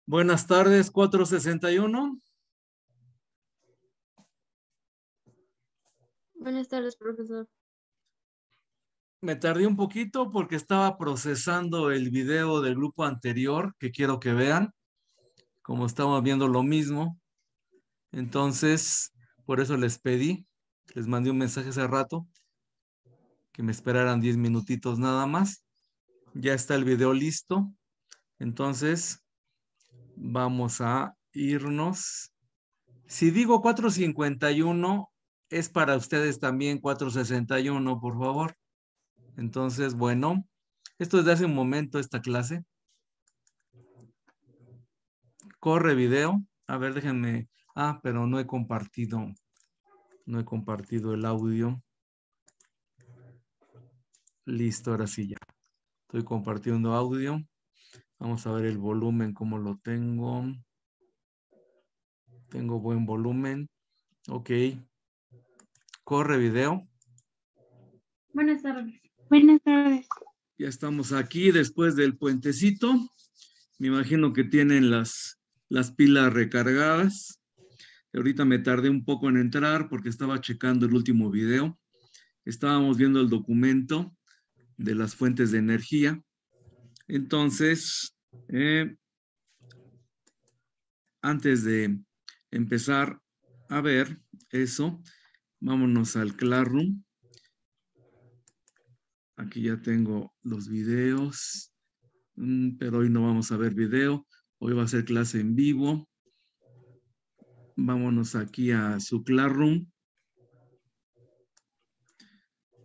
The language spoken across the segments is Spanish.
Buenas tardes, 461. Buenas tardes, profesor. Me tardé un poquito porque estaba procesando el video del grupo anterior que quiero que vean, como estamos viendo lo mismo. Entonces, por eso les mandé un mensaje hace rato, que me esperaran 10 minutitos nada más. Ya está el video listo. Entonces, vamos a irnos. Si digo 451, es para ustedes también 461, por favor. Entonces, bueno, esto es de hace un momento, esta clase. Corre video. A ver, déjenme. Ah, pero no he compartido el audio. Listo, ahora sí ya. Estoy compartiendo audio. Vamos a ver el volumen, cómo lo tengo. Tengo buen volumen. Ok. Corre video. Buenas tardes. Buenas tardes. Ya estamos aquí después del puentecito. Me imagino que tienen las pilas recargadas. Ahorita me tardé un poco en entrar porque estaba checando el último video. Estábamos viendo el documento de las fuentes de energía. Entonces, antes de empezar a ver eso, vámonos al Classroom. Aquí ya tengo los videos, pero hoy no vamos a ver video. Hoy va a ser clase en vivo. Vámonos aquí a su Classroom.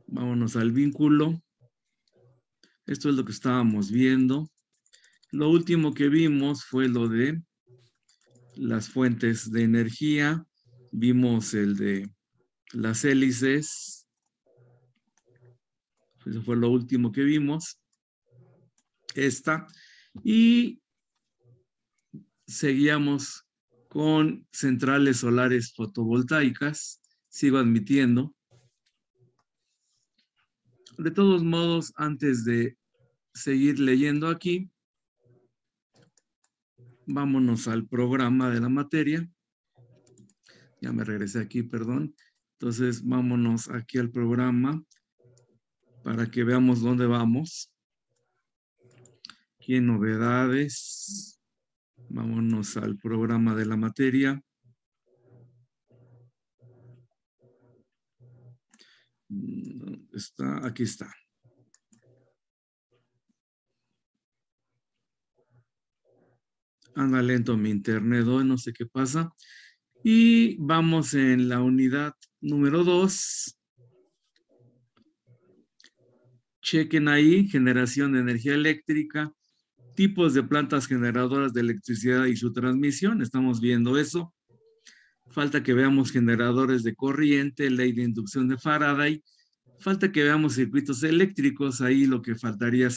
Vámonos al vínculo. Esto es lo que estábamos viendo. Lo último que vimos fue lo de las fuentes de energía. Vimos el de las hélices. Eso fue lo último que vimos. Y seguíamos con centrales solares fotovoltaicas. Sigo admitiendo. De todos modos, antes de seguir leyendo aquí, vámonos al programa de la materia. Ya me regresé aquí, perdón. Entonces, vámonos aquí al programa para que veamos dónde vamos. Aquí en novedades. Vámonos al programa de la materia. ¿Dónde está? Aquí está. Anda lento mi internet hoy, no sé qué pasa. Y vamos en la unidad número 2. Chequen ahí, generación de energía eléctrica, tipos de plantas generadoras de electricidad y su transmisión. Estamos viendo eso. Falta que veamos generadores de corriente, ley de inducción de Faraday. Falta que veamos circuitos eléctricos. Ahí lo que faltaría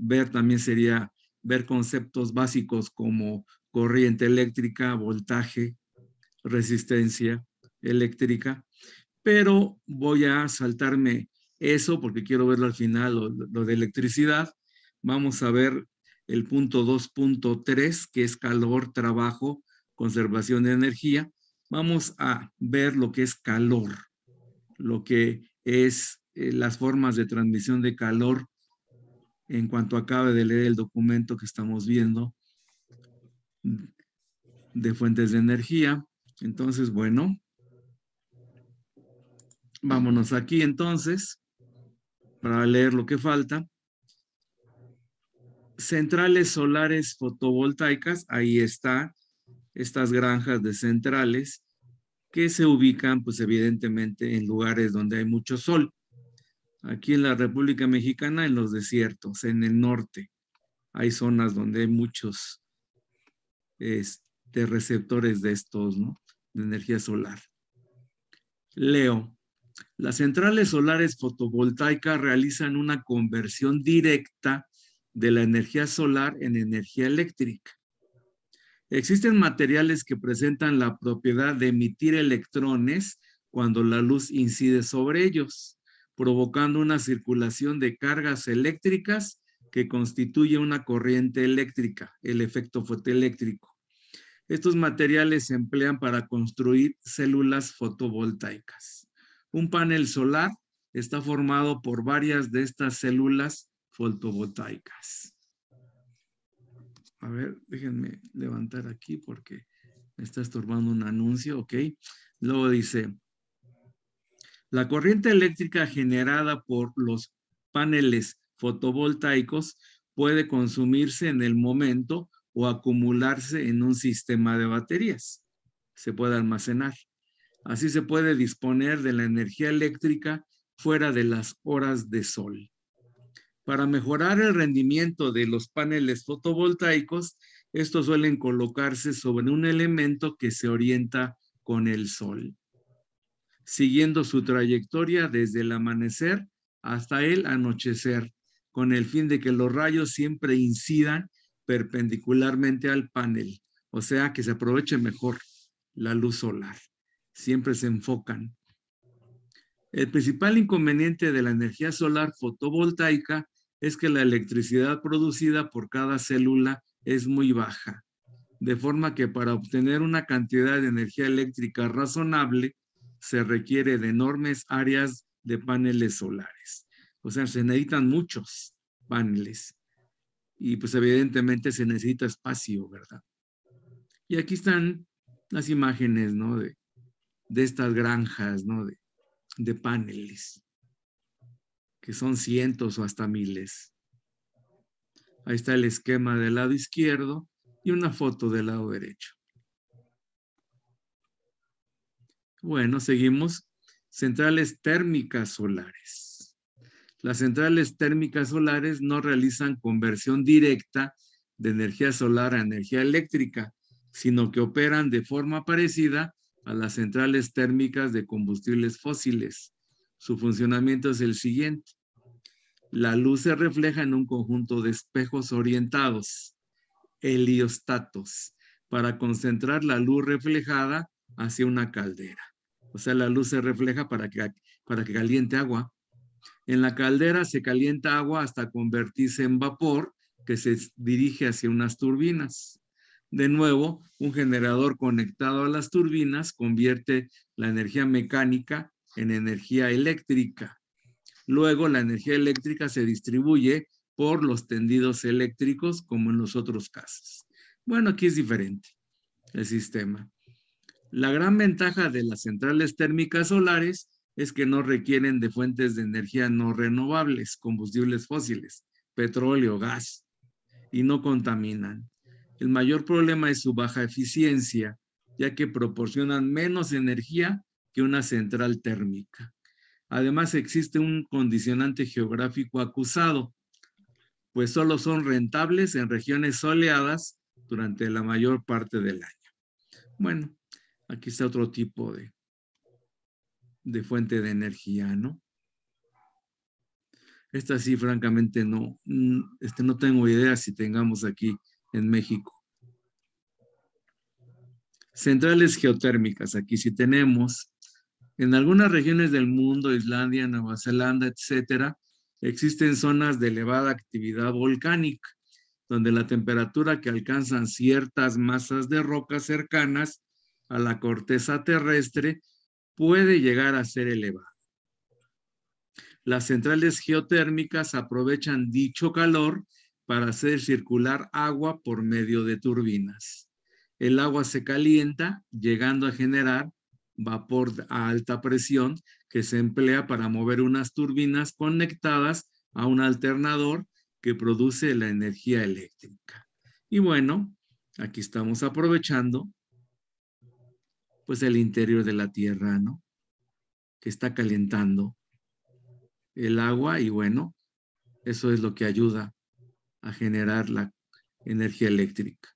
ver también sería ver conceptos básicos como corriente eléctrica, voltaje, resistencia eléctrica. Pero voy a saltarme eso porque quiero verlo al final, lo de electricidad. Vamos a ver el punto 2.3, que es calor, trabajo, conservación de energía. Vamos a ver lo que es calor, lo que es las formas de transmisión de calor en cuanto acabe de leer el documento que estamos viendo de fuentes de energía. Entonces, bueno, vámonos aquí entonces para leer lo que falta. Centrales solares fotovoltaicas, ahí está, estas granjas de centrales que se ubican pues evidentemente en lugares donde hay mucho sol. Aquí en la República Mexicana, en los desiertos, en el norte, hay zonas donde hay muchos receptores de estos, ¿no? De energía solar. Leo. Las centrales solares fotovoltaicas realizan una conversión directa de la energía solar en energía eléctrica. Existen materiales que presentan la propiedad de emitir electrones cuando la luz incide sobre ellos, provocando una circulación de cargas eléctricas que constituye una corriente eléctrica, el efecto fotoeléctrico. Estos materiales se emplean para construir células fotovoltaicas. Un panel solar está formado por varias de estas células fotovoltaicas. A ver, déjenme levantar aquí porque me está estorbando un anuncio, ¿ok? Luego dice, la corriente eléctrica generada por los paneles fotovoltaicos puede consumirse en el momento o acumularse en un sistema de baterías. Se puede almacenar. Así se puede disponer de la energía eléctrica fuera de las horas de sol. Para mejorar el rendimiento de los paneles fotovoltaicos, estos suelen colocarse sobre un elemento que se orienta con el sol, siguiendo su trayectoria desde el amanecer hasta el anochecer, con el fin de que los rayos siempre incidan perpendicularmente al panel, o sea, que se aproveche mejor la luz solar. Siempre se enfocan. El principal inconveniente de la energía solar fotovoltaica es que la electricidad producida por cada célula es muy baja, de forma que para obtener una cantidad de energía eléctrica razonable se requiere de enormes áreas de paneles solares. O sea, se necesitan muchos paneles y pues evidentemente se necesita espacio, ¿verdad? Y aquí están las imágenes, ¿no? De estas granjas, ¿no? De paneles, que son cientos o hasta miles. Ahí está el esquema del lado izquierdo y una foto del lado derecho. Bueno, seguimos. Centrales térmicas solares. Las centrales térmicas solares no realizan conversión directa de energía solar a energía eléctrica, sino que operan de forma parecida a las centrales térmicas de combustibles fósiles. Su funcionamiento es el siguiente. La luz se refleja en un conjunto de espejos orientados, heliostatos, para concentrar la luz reflejada hacia una caldera. O sea, la luz se refleja para que caliente agua. En la caldera se calienta agua hasta convertirse en vapor que se dirige hacia unas turbinas. De nuevo, un generador conectado a las turbinas convierte la energía mecánica en energía eléctrica. Luego, la energía eléctrica se distribuye por los tendidos eléctricos, como en los otros casos. Bueno, aquí es diferente el sistema. La gran ventaja de las centrales térmicas solares es que no requieren de fuentes de energía no renovables, combustibles fósiles, petróleo, gas, y no contaminan. El mayor problema es su baja eficiencia, ya que proporcionan menos energía que una central térmica. Además, existe un condicionante geográfico acusado, pues solo son rentables en regiones soleadas durante la mayor parte del año. Bueno, aquí está otro tipo de fuente de energía, ¿no? Esta sí, francamente, no tengo idea si tengamos aquí en México. Centrales geotérmicas, aquí sí tenemos. En algunas regiones del mundo, Islandia, Nueva Zelanda, etcétera, existen zonas de elevada actividad volcánica, donde la temperatura que alcanzan ciertas masas de rocas cercanas a la corteza terrestre puede llegar a ser elevada. Las centrales geotérmicas aprovechan dicho calor para hacer circular agua por medio de turbinas. El agua se calienta, llegando a generar vapor a alta presión que se emplea para mover unas turbinas conectadas a un alternador que produce la energía eléctrica. Y bueno, aquí estamos aprovechando pues el interior de la Tierra, ¿no? Que está calentando el agua y bueno, eso es lo que ayuda a generar la energía eléctrica.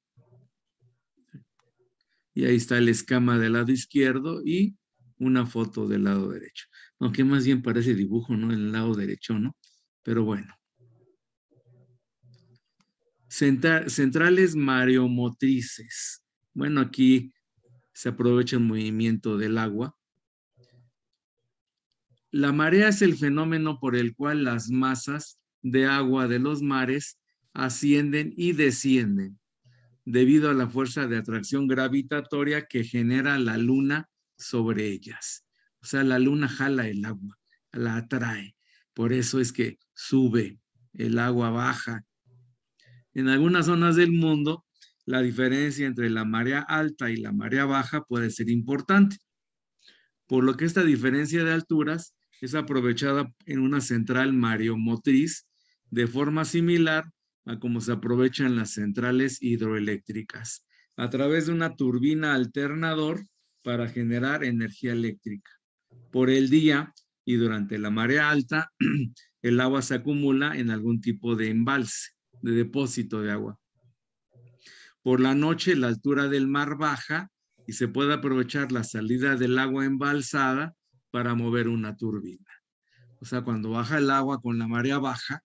Y ahí está el esquema del lado izquierdo y una foto del lado derecho. Aunque más bien parece dibujo, ¿no? El lado derecho, ¿no? Pero bueno. Centrales mareomotrices. Bueno, aquí se aprovecha el movimiento del agua. La marea es el fenómeno por el cual las masas de agua de los mares ascienden y descienden debido a la fuerza de atracción gravitatoria que genera la luna sobre ellas. O sea, la luna jala el agua, la atrae. Por eso es que sube, el agua baja. En algunas zonas del mundo, la diferencia entre la marea alta y la marea baja puede ser importante, por lo que esta diferencia de alturas es aprovechada en una central mareomotriz de forma similar a como se aprovechan las centrales hidroeléctricas, a través de una turbina alternador para generar energía eléctrica. Por el día y durante la marea alta, el agua se acumula en algún tipo de embalse, de depósito de agua. Por la noche, la altura del mar baja y se puede aprovechar la salida del agua embalsada para mover una turbina. O sea, cuando baja el agua con la marea baja,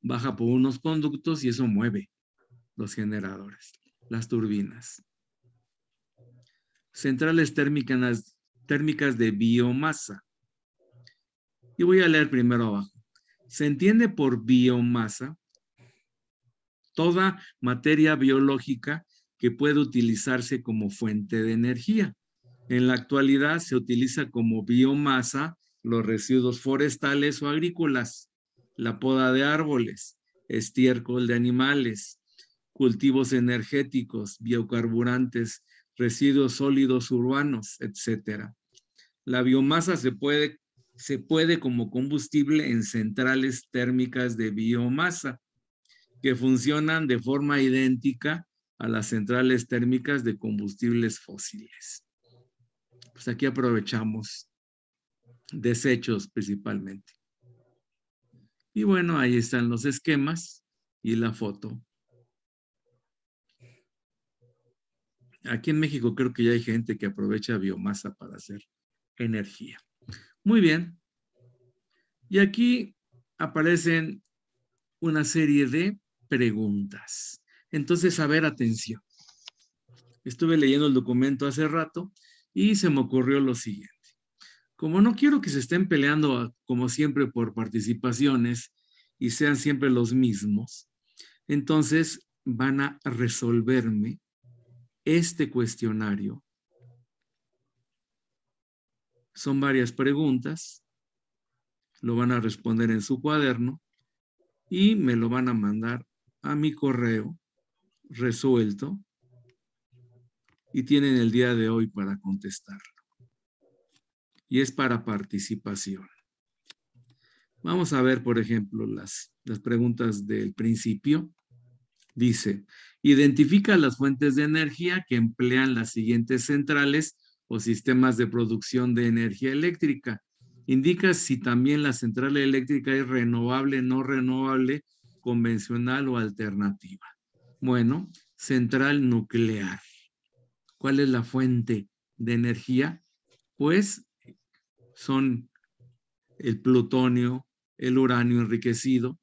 baja por unos conductos y eso mueve los generadores, las turbinas. Centrales térmicas de biomasa. Y voy a leer primero abajo. Se entiende por biomasa toda materia biológica que puede utilizarse como fuente de energía. En la actualidad se utiliza como biomasa los residuos forestales o agrícolas, la poda de árboles, estiércol de animales, cultivos energéticos, biocarburantes, residuos sólidos urbanos, etc. La biomasa se puede como combustible en centrales térmicas de biomasa que funcionan de forma idéntica a las centrales térmicas de combustibles fósiles. Pues aquí aprovechamos desechos principalmente. Y bueno, ahí están los esquemas y la foto. Aquí en México creo que ya hay gente que aprovecha biomasa para hacer energía. Muy bien. Y aquí aparecen una serie de preguntas. Entonces, a ver, atención. Estuve leyendo el documento hace rato y se me ocurrió lo siguiente. Como no quiero que se estén peleando, como siempre, por participaciones y sean siempre los mismos, entonces van a resolverme este cuestionario. Son varias preguntas, lo van a responder en su cuaderno y me lo van a mandar a mi correo resuelto y tienen el día de hoy para contestarlo. Y es para participación. Vamos a ver, por ejemplo, las preguntas del principio. Dice, identifica las fuentes de energía que emplean las siguientes centrales o sistemas de producción de energía eléctrica. Indica si también la central eléctrica es renovable, no renovable, convencional o alternativa. Bueno, central nuclear. ¿Cuál es la fuente de energía? Pues son el plutonio, el uranio enriquecido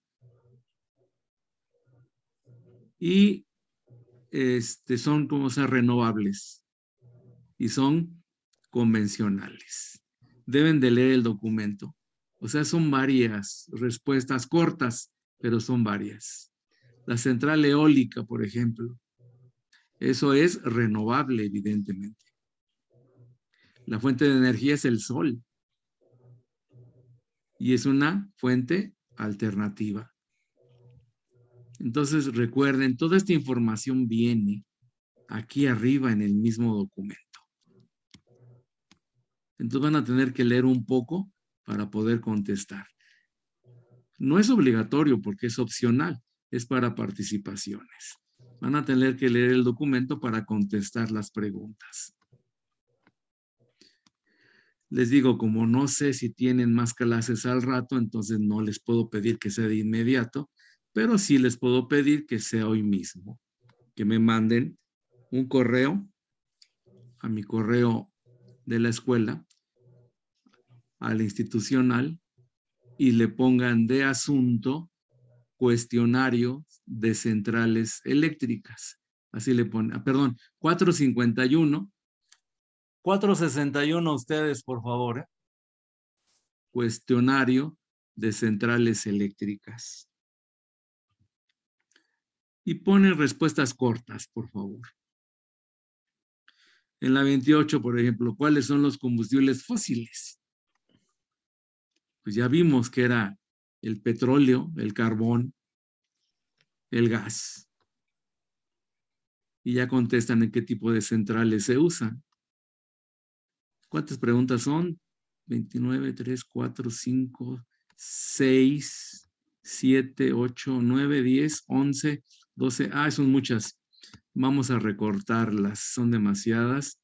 y son como sea renovables y son convencionales. Deben de leer el documento. O sea, son varias respuestas cortas, pero son varias. La central eólica, por ejemplo, eso es renovable, evidentemente. La fuente de energía es el sol y es una fuente alternativa. Entonces, recuerden, toda esta información viene aquí arriba en el mismo documento. Entonces van a tener que leer un poco para poder contestar. No es obligatorio porque es opcional, es para participaciones. Van a tener que leer el documento para contestar las preguntas. Les digo, como no sé si tienen más clases al rato, entonces no les puedo pedir que sea de inmediato, pero sí les puedo pedir que sea hoy mismo, que me manden un correo a mi correo de la escuela, al institucional, y le pongan de asunto cuestionario de centrales eléctricas. Así le ponen, perdón, 451. 461 ustedes, por favor. Cuestionario de centrales eléctricas. Y ponen respuestas cortas, por favor. En la 28, por ejemplo, ¿cuáles son los combustibles fósiles? Pues ya vimos que era el petróleo, el carbón, el gas. Y ya contestan en qué tipo de centrales se usan. ¿Cuántas preguntas son? 29, 3, 4, 5, 6, 7, 8, 9, 10, 11, 12. Son muchas. Vamos a recortarlas. Son demasiadas.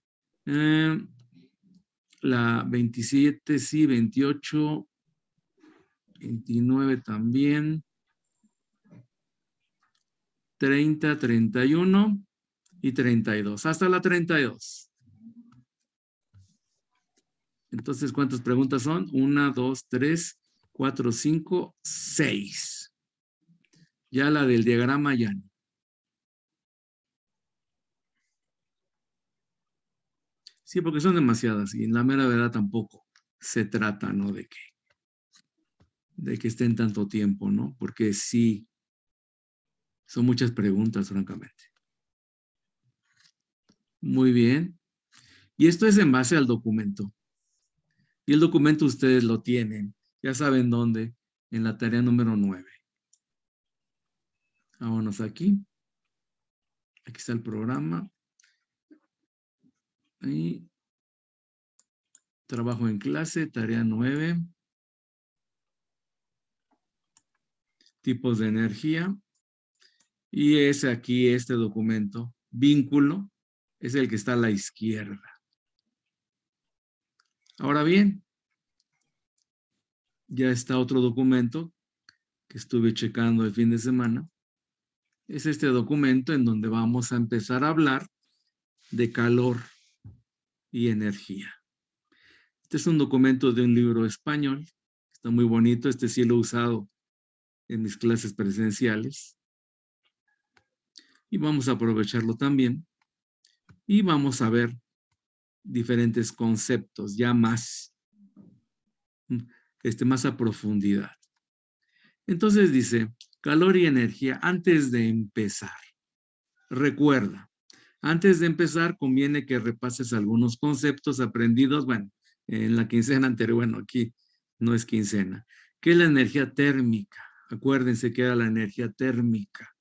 La 27, sí, 28, 29 también. 30, 31 y 32. Hasta la 32. Entonces, ¿cuántas preguntas son? 1, 2, 3, 4, 5, 6. Ya la del diagrama ya no. Sí, porque son demasiadas y en la mera verdad tampoco se trata, ¿no? De que estén tanto tiempo, ¿no? Porque sí, son muchas preguntas, francamente. Muy bien. Y esto es en base al documento. Y el documento ustedes lo tienen. Ya saben dónde. En la tarea número 9. Vámonos aquí. Aquí está el programa. Ahí. Trabajo en clase, tarea 9. Tipos de energía. Y es aquí este documento. Vínculo. Es el que está a la izquierda. Ahora bien, ya está otro documento que estuve checando el fin de semana. Es este documento en donde vamos a empezar a hablar de calor y energía. Este es un documento de un libro español. Está muy bonito. Este sí lo he usado en mis clases presenciales. Y vamos a aprovecharlo también. Y vamos a ver diferentes conceptos ya más a profundidad. Entonces dice, calor y energía antes de empezar. Recuerda, antes de empezar conviene que repases algunos conceptos aprendidos, bueno, en la quincena anterior, bueno, aquí no es quincena. ¿Qué es la energía térmica? Acuérdense que era la energía térmica.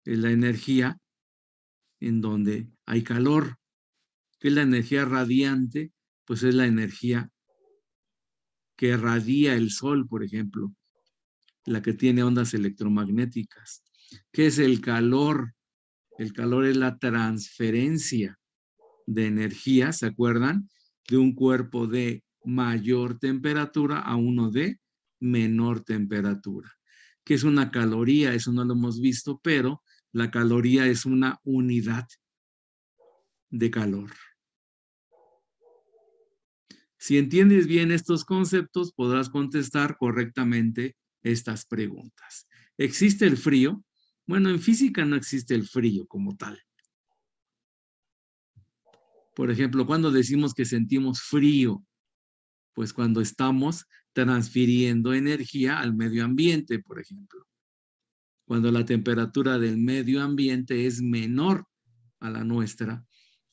Es la energía en donde hay calor. ¿Qué es la energía radiante? Pues es la energía que radia el sol, por ejemplo, la que tiene ondas electromagnéticas. ¿Qué es el calor? El calor es la transferencia de energía, ¿se acuerdan? De un cuerpo de mayor temperatura a uno de menor temperatura. ¿Qué es una caloría? Eso no lo hemos visto, pero la caloría es una unidad de calor. Si entiendes bien estos conceptos, podrás contestar correctamente estas preguntas. ¿Existe el frío? Bueno, en física no existe el frío como tal. Por ejemplo, cuando decimos que sentimos frío, pues cuando estamos transfiriendo energía al medio ambiente, por ejemplo. Cuando la temperatura del medio ambiente es menor a la nuestra,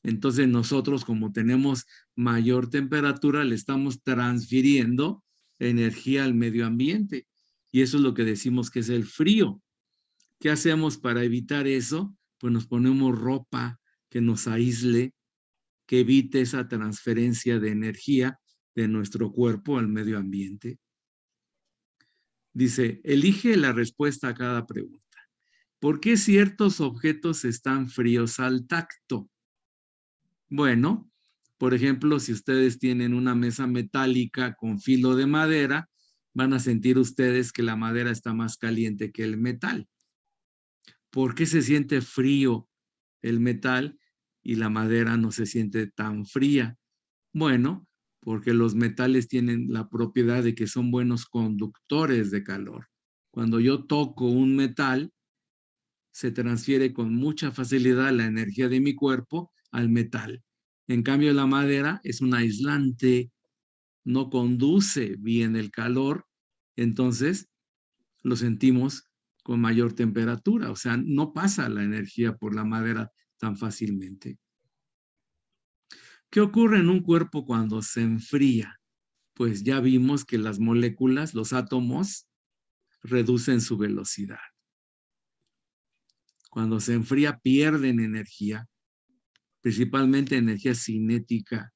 entonces nosotros, como tenemos mayor temperatura, le estamos transfiriendo energía al medio ambiente. Y eso es lo que decimos que es el frío. ¿Qué hacemos para evitar eso? Pues nos ponemos ropa que nos aísle, que evite esa transferencia de energía de nuestro cuerpo al medio ambiente. Dice, elige la respuesta a cada pregunta. ¿Por qué ciertos objetos están fríos al tacto? Bueno, Por ejemplo, si ustedes tienen una mesa metálica con filo de madera, van a sentir ustedes que la madera está más caliente que el metal. ¿Por qué se siente frío el metal y la madera no se siente tan fría? Bueno, porque los metales tienen la propiedad de que son buenos conductores de calor. Cuando yo toco un metal, se transfiere con mucha facilidad la energía de mi cuerpo al metal. En cambio, la madera es un aislante, no conduce bien el calor, entonces lo sentimos con mayor temperatura, o sea, no pasa la energía por la madera tan fácilmente. ¿Qué ocurre en un cuerpo cuando se enfría? Pues ya vimos que las moléculas, los átomos, reducen su velocidad. Cuando se enfría pierden energía, principalmente energía cinética.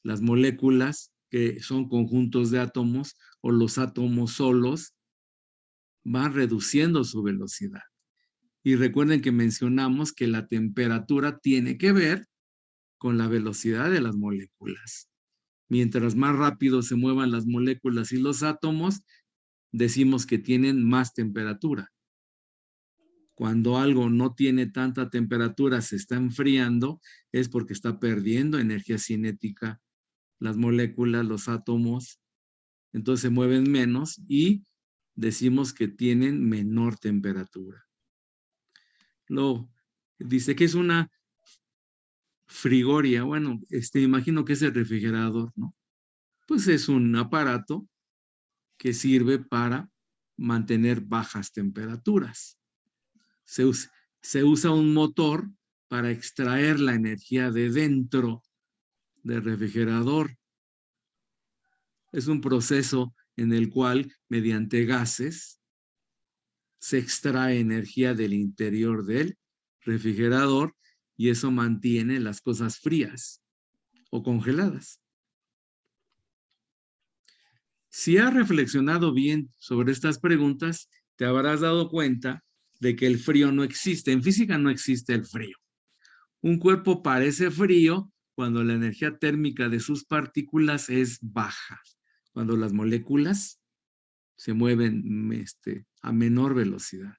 Las moléculas, que son conjuntos de átomos, o los átomos solos, van reduciendo su velocidad. Y recuerden que mencionamos que la temperatura tiene que ver con la velocidad de las moléculas. Mientras más rápido se muevan las moléculas y los átomos, decimos que tienen más temperatura. Cuando algo no tiene tanta temperatura, se está enfriando, es porque está perdiendo energía cinética. Las moléculas, los átomos, entonces se mueven menos y decimos que tienen menor temperatura. Dice que es una frigoria. Bueno, imagino que es el refrigerador, ¿no? Pues es un aparato que sirve para mantener bajas temperaturas. Se usa un motor para extraer la energía de dentro del refrigerador. Es un proceso en el cual, mediante gases, se extrae energía del interior del refrigerador y eso mantiene las cosas frías o congeladas. Si has reflexionado bien sobre estas preguntas, te habrás dado cuenta de que el frío no existe. En física no existe el frío. Un cuerpo parece frío cuando la energía térmica de sus partículas es baja, cuando las moléculas se mueven a menor velocidad.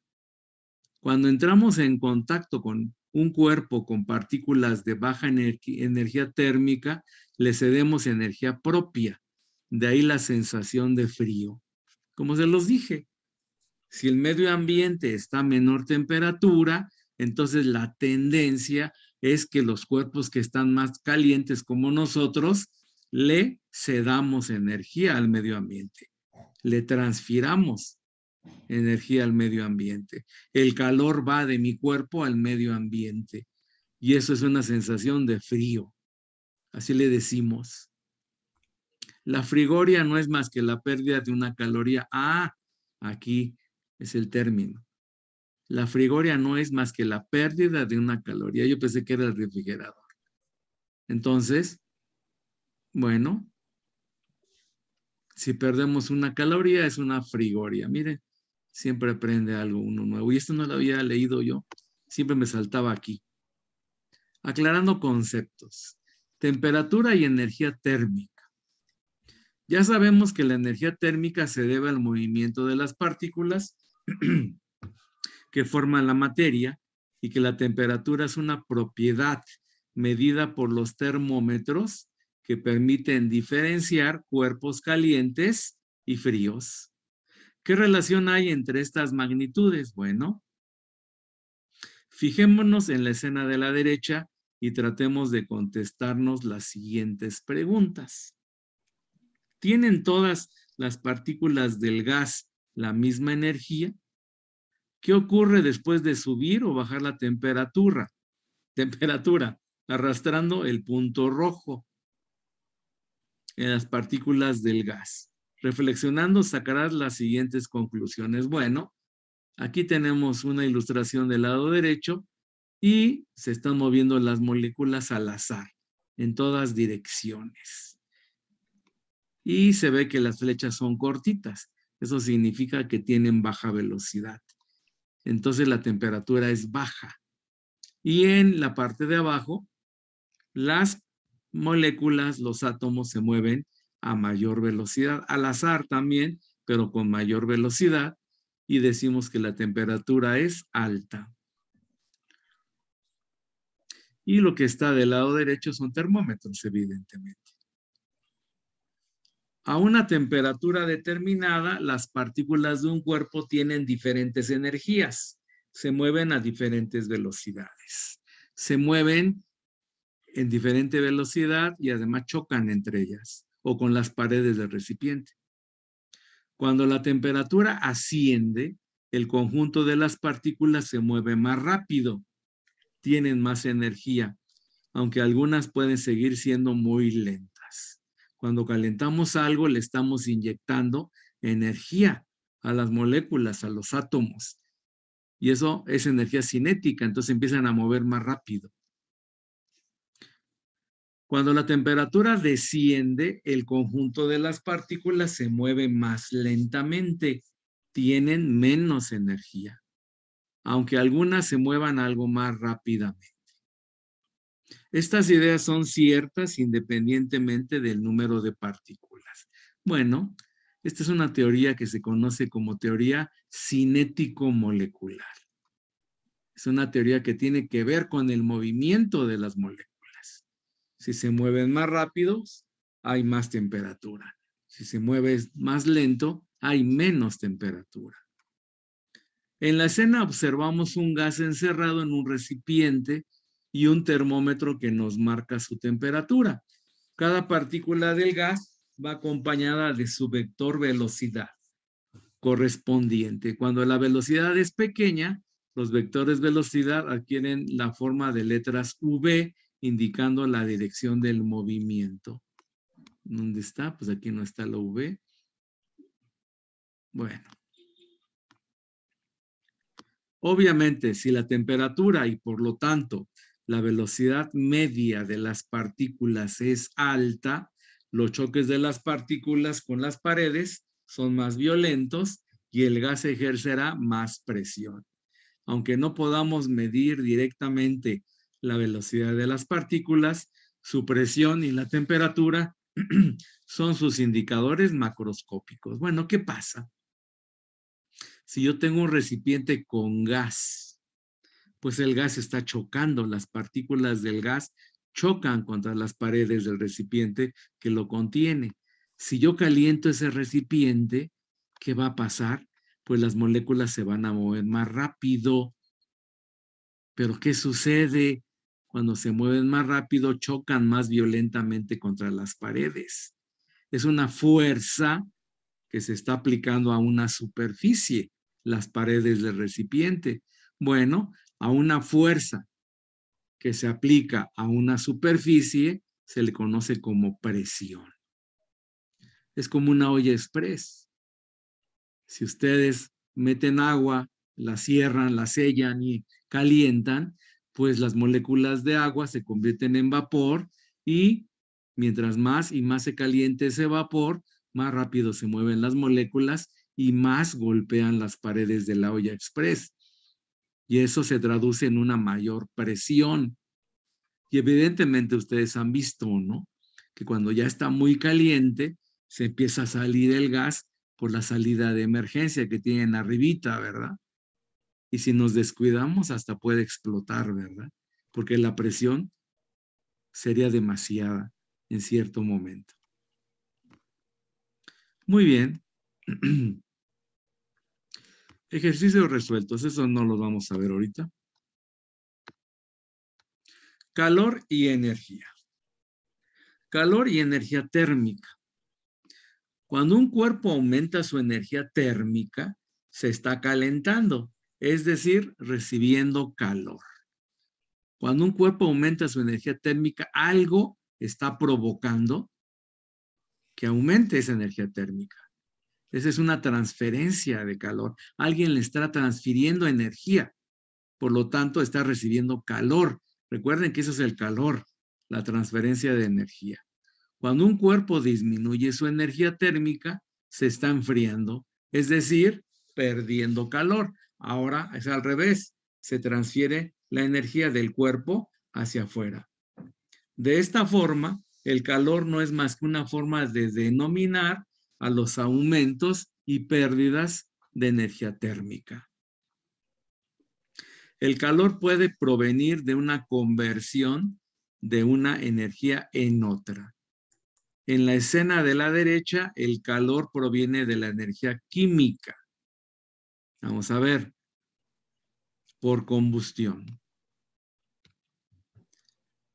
Cuando entramos en contacto con un cuerpo con partículas de baja energía térmica, le cedemos energía propia. De ahí la sensación de frío. Como se los dije, si el medio ambiente está a menor temperatura, entonces la tendencia es que los cuerpos que están más calientes como nosotros, le cedamos energía al medio ambiente. Le transfiramos energía al medio ambiente. El calor va de mi cuerpo al medio ambiente. Y eso es una sensación de frío. Así le decimos. La frigoria no es más que la pérdida de una caloría. Ah, aquí es el término. La frigoria no es más que la pérdida de una caloría. Yo pensé que era el refrigerador. Entonces, bueno, si perdemos una caloría es una frigoria. Miren, siempre aprende algo uno nuevo. Y esto no lo había leído yo. Siempre me saltaba aquí. Aclarando conceptos. Temperatura y energía térmica. Ya sabemos que la energía térmica se debe al movimiento de las partículas que forman la materia y que la temperatura es una propiedad medida por los termómetros que permiten diferenciar cuerpos calientes y fríos. ¿Qué relación hay entre estas magnitudes? Bueno, fijémonos en la escena de la derecha y tratemos de contestarnos las siguientes preguntas. ¿Tienen todas las partículas del gas la misma energía? ¿Qué ocurre después de subir o bajar la temperatura? Arrastrando el punto rojo en las partículas del gas. Reflexionando, sacarás las siguientes conclusiones. Bueno, aquí tenemos una ilustración del lado derecho y se están moviendo las moléculas al azar en todas direcciones. Y se ve que las flechas son cortitas. Eso significa que tienen baja velocidad. Entonces la temperatura es baja. Y en la parte de abajo, las moléculas, los átomos se mueven a mayor velocidad, al azar también, pero con mayor velocidad, y decimos que la temperatura es alta. Y lo que está del lado derecho son termómetros, evidentemente. A una temperatura determinada, las partículas de un cuerpo tienen diferentes energías, se mueven a diferentes velocidades. Se mueven en diferente velocidad y además chocan entre ellas o con las paredes del recipiente. Cuando la temperatura asciende, el conjunto de las partículas se mueve más rápido, tienen más energía, aunque algunas pueden seguir siendo muy lentas. Cuando calentamos algo, le estamos inyectando energía a las moléculas, a los átomos, y eso es energía cinética, entonces empiezan a mover más rápido. Cuando la temperatura desciende, el conjunto de las partículas se mueve más lentamente, tienen menos energía, aunque algunas se muevan algo más rápidamente. Estas ideas son ciertas independientemente del número de partículas. Bueno, esta es una teoría que se conoce como teoría cinético-molecular. Es una teoría que tiene que ver con el movimiento de las moléculas. Si se mueven más rápidos, hay más temperatura. Si se mueve más lento, hay menos temperatura. En la escena observamos un gas encerrado en un recipiente y un termómetro que nos marca su temperatura. Cada partícula del gas va acompañada de su vector velocidad correspondiente. Cuando la velocidad es pequeña, los vectores velocidad adquieren la forma de letras V, indicando la dirección del movimiento. ¿Dónde está? Pues aquí no está la V. Bueno. Obviamente, si la temperatura y por lo tanto la velocidad media de las partículas es alta, los choques de las partículas con las paredes son más violentos y el gas ejercerá más presión. Aunque no podamos medir directamente la velocidad de las partículas, su presión y la temperatura son sus indicadores macroscópicos. Bueno, ¿qué pasa? Si yo tengo un recipiente con gas, pues el gas está chocando, las partículas del gas chocan contra las paredes del recipiente que lo contiene. Si yo caliento ese recipiente, ¿qué va a pasar? Pues las moléculas se van a mover más rápido. Pero ¿qué sucede? Cuando se mueven más rápido, chocan más violentamente contra las paredes. Es una fuerza que se está aplicando a una superficie, las paredes del recipiente. Bueno, a una fuerza que se aplica a una superficie se le conoce como presión. Es como una olla express. Si ustedes meten agua, la cierran, la sellan y calientan, pues las moléculas de agua se convierten en vapor y mientras más y más se caliente ese vapor, más rápido se mueven las moléculas y más golpean las paredes de la olla express. Y eso se traduce en una mayor presión. Y evidentemente ustedes han visto, ¿no? Que cuando ya está muy caliente, se empieza a salir el gas por la salida de emergencia que tienen arribita, ¿verdad? Y si nos descuidamos, hasta puede explotar, ¿verdad? Porque la presión sería demasiada en cierto momento. Muy bien. Ejercicios resueltos, eso no los vamos a ver ahorita. Calor y energía. Calor y energía térmica. Cuando un cuerpo aumenta su energía térmica, se está calentando, es decir, recibiendo calor. Cuando un cuerpo aumenta su energía térmica, algo está provocando que aumente esa energía térmica. Esa es una transferencia de calor. Alguien le está transfiriendo energía, por lo tanto está recibiendo calor. Recuerden que eso es el calor, la transferencia de energía. Cuando un cuerpo disminuye su energía térmica, se está enfriando, es decir, perdiendo calor. Ahora es al revés, se transfiere la energía del cuerpo hacia afuera. De esta forma, el calor no es más que una forma de denominar a los aumentos y pérdidas de energía térmica. El calor puede provenir de una conversión de una energía en otra. En la escena de la derecha, el calor proviene de la energía química. Vamos a ver, por combustión.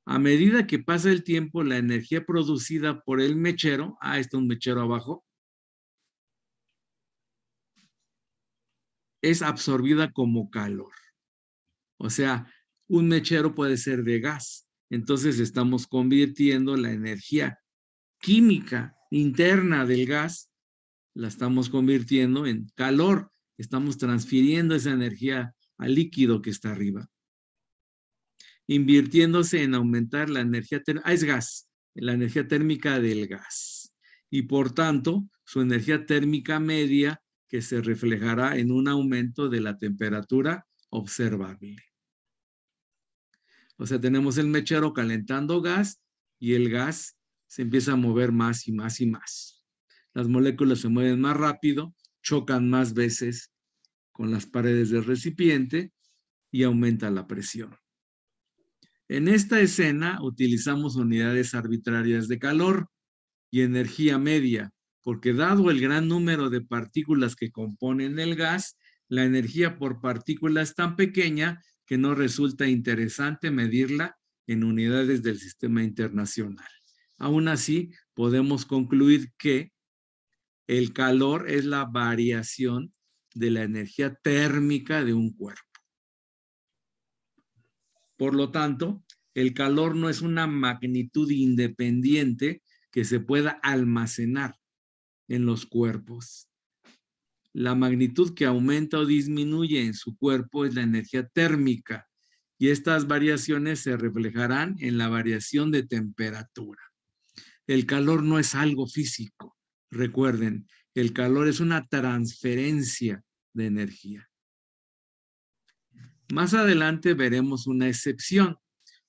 A medida que pasa el tiempo, la energía producida por el mechero, está un mechero abajo, es absorbida como calor. O sea, un mechero puede ser de gas. Entonces estamos convirtiendo la energía química interna del gas, la estamos convirtiendo en calor. Estamos transfiriendo esa energía al líquido que está arriba, invirtiéndose en aumentar la energía térmica. Es gas, la energía térmica del gas. Y por tanto, su energía térmica media que se reflejará en un aumento de la temperatura observable. O sea, tenemos el mechero calentando gas y el gas se empieza a mover más y más y más. Las moléculas se mueven más rápido, chocan más veces con las paredes del recipiente y aumenta la presión. En esta escena utilizamos unidades arbitrarias de calor y energía media, porque dado el gran número de partículas que componen el gas, la energía por partícula es tan pequeña que no resulta interesante medirla en unidades del sistema internacional. Aún así, podemos concluir que el calor es la variación de la energía térmica de un cuerpo. Por lo tanto, el calor no es una magnitud independiente que se pueda almacenar en los cuerpos. La magnitud que aumenta o disminuye en su cuerpo es la energía térmica y estas variaciones se reflejarán en la variación de temperatura. El calor no es algo físico. Recuerden, el calor es una transferencia de energía. Más adelante veremos una excepción,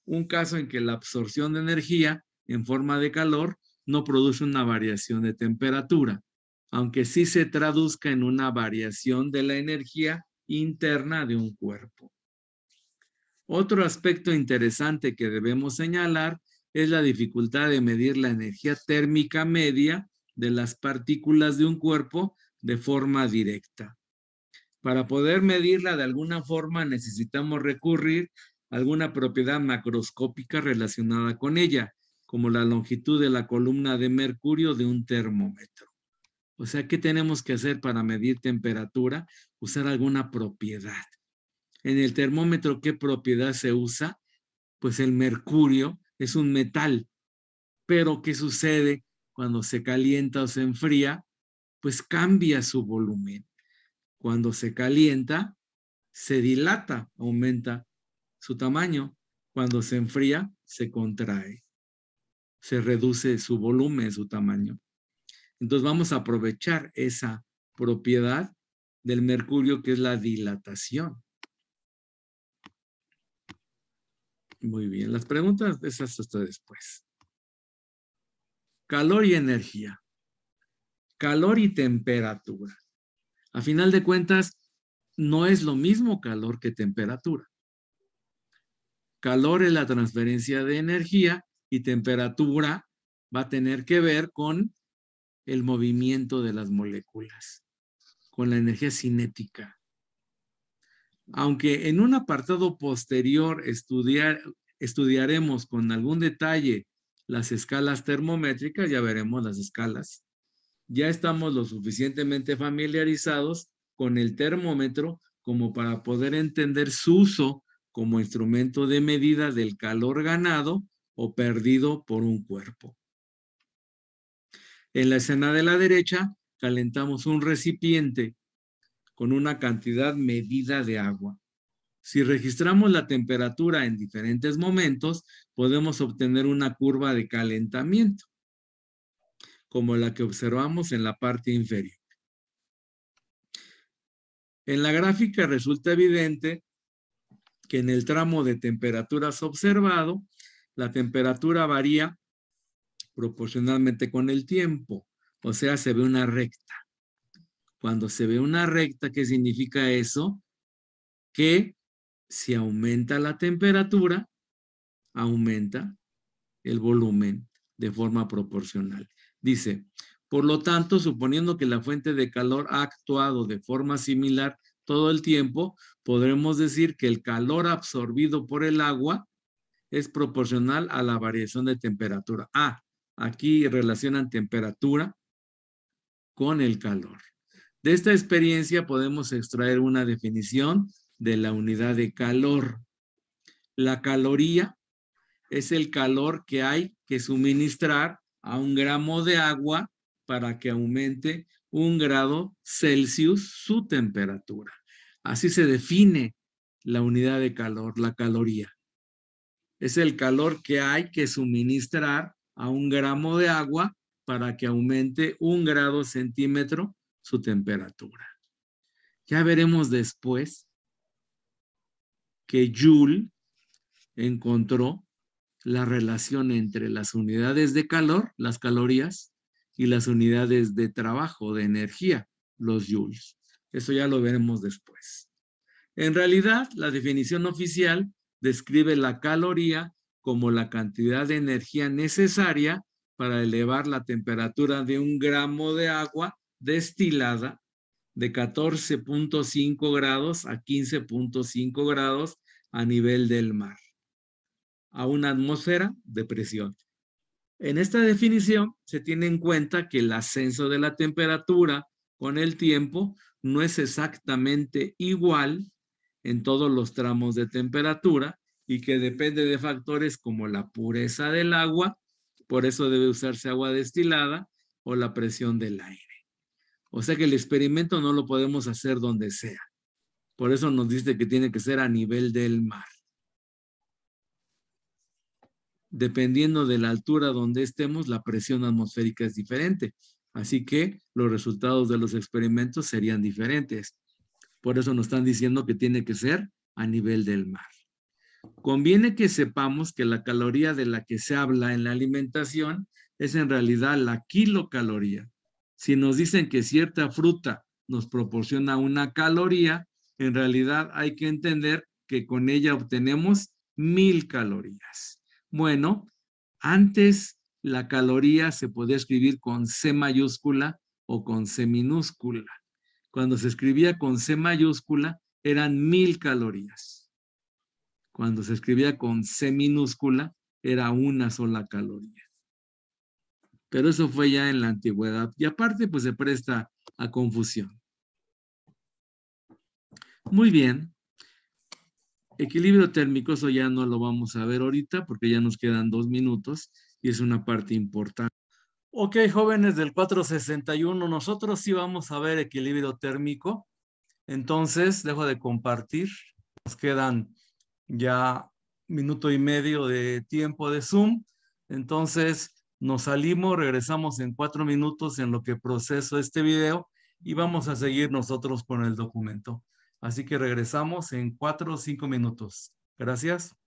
un caso en que la absorción de energía en forma de calor no produce una variación de temperatura, aunque sí se traduzca en una variación de la energía interna de un cuerpo. Otro aspecto interesante que debemos señalar es la dificultad de medir la energía térmica media de las partículas de un cuerpo de forma directa. Para poder medirla de alguna forma necesitamos recurrir a alguna propiedad macroscópica relacionada con ella, como la longitud de la columna de mercurio de un termómetro. O sea, ¿qué tenemos que hacer para medir temperatura? Usar alguna propiedad. En el termómetro, ¿qué propiedad se usa? Pues el mercurio es un metal, pero ¿qué sucede cuando se calienta o se enfría? Pues cambia su volumen. Cuando se calienta, se dilata, aumenta su tamaño. Cuando se enfría, se contrae. Se reduce su volumen, su tamaño. Entonces vamos a aprovechar esa propiedad del mercurio que es la dilatación. Muy bien, las preguntas esas hasta después. Calor y energía. Calor y temperatura. A final de cuentas, no es lo mismo calor que temperatura. Calor es la transferencia de energía y temperatura va a tener que ver con el movimiento de las moléculas, con la energía cinética. Aunque en un apartado posterior estudiaremos con algún detalle las escalas termométricas, ya veremos las escalas, ya estamos lo suficientemente familiarizados con el termómetro como para poder entender su uso como instrumento de medida del calor ganado o perdido por un cuerpo. En la escena de la derecha, calentamos un recipiente con una cantidad medida de agua. Si registramos la temperatura en diferentes momentos, podemos obtener una curva de calentamiento, como la que observamos en la parte inferior. En la gráfica resulta evidente que en el tramo de temperaturas observado, la temperatura varía proporcionalmente con el tiempo. O sea, se ve una recta. Cuando se ve una recta, ¿qué significa eso? Que si aumenta la temperatura, aumenta el volumen de forma proporcional. Dice, por lo tanto, suponiendo que la fuente de calor ha actuado de forma similar todo el tiempo, podremos decir que el calor absorbido por el agua es proporcional a la variación de temperatura. Aquí relacionan temperatura con el calor. De esta experiencia podemos extraer una definición de la unidad de calor. La caloría es el calor que hay que suministrar a 1 gramo de agua para que aumente 1 grado Celsius su temperatura. Así se define la unidad de calor, la caloría. Es el calor que hay que suministrar a 1 gramo de agua para que aumente 1 grado centímetro su temperatura. Ya veremos después que Joule encontró la relación entre las unidades de calor, las calorías, y las unidades de trabajo, de energía, los joules. Eso ya lo veremos después. En realidad, la definición oficial describe la caloría como la cantidad de energía necesaria para elevar la temperatura de 1 gramo de agua destilada de 14.5 grados a 15.5 grados a nivel del mar, a una atmósfera de presión. En esta definición se tiene en cuenta que el ascenso de la temperatura con el tiempo no es exactamente igual en todos los tramos de temperatura y que depende de factores como la pureza del agua, por eso debe usarse agua destilada, o la presión del aire. O sea que el experimento no lo podemos hacer donde sea. Por eso nos dice que tiene que ser a nivel del mar. Dependiendo de la altura donde estemos, la presión atmosférica es diferente. Así que los resultados de los experimentos serían diferentes. Por eso nos están diciendo que tiene que ser a nivel del mar. Conviene que sepamos que la caloría de la que se habla en la alimentación es en realidad la kilocaloría. Si nos dicen que cierta fruta nos proporciona una caloría, en realidad hay que entender que con ella obtenemos 1000 calorías. Bueno, antes la caloría se podía escribir con C mayúscula o con C minúscula. Cuando se escribía con C mayúscula eran 1000 calorías. Cuando se escribía con C minúscula era una sola caloría. Pero eso fue ya en la antigüedad. Y aparte, pues se presta a confusión. Muy bien. Equilibrio térmico, eso ya no lo vamos a ver ahorita porque ya nos quedan 2 minutos y es una parte importante. Ok, jóvenes del 461, nosotros sí vamos a ver equilibrio térmico. Entonces, dejo de compartir. Nos quedan ya 1 minuto y medio de tiempo de Zoom. Entonces, nos salimos, regresamos en 4 minutos en lo que proceso este video y vamos a seguir nosotros con el documento. Así que regresamos en 4 o 5 minutos. Gracias.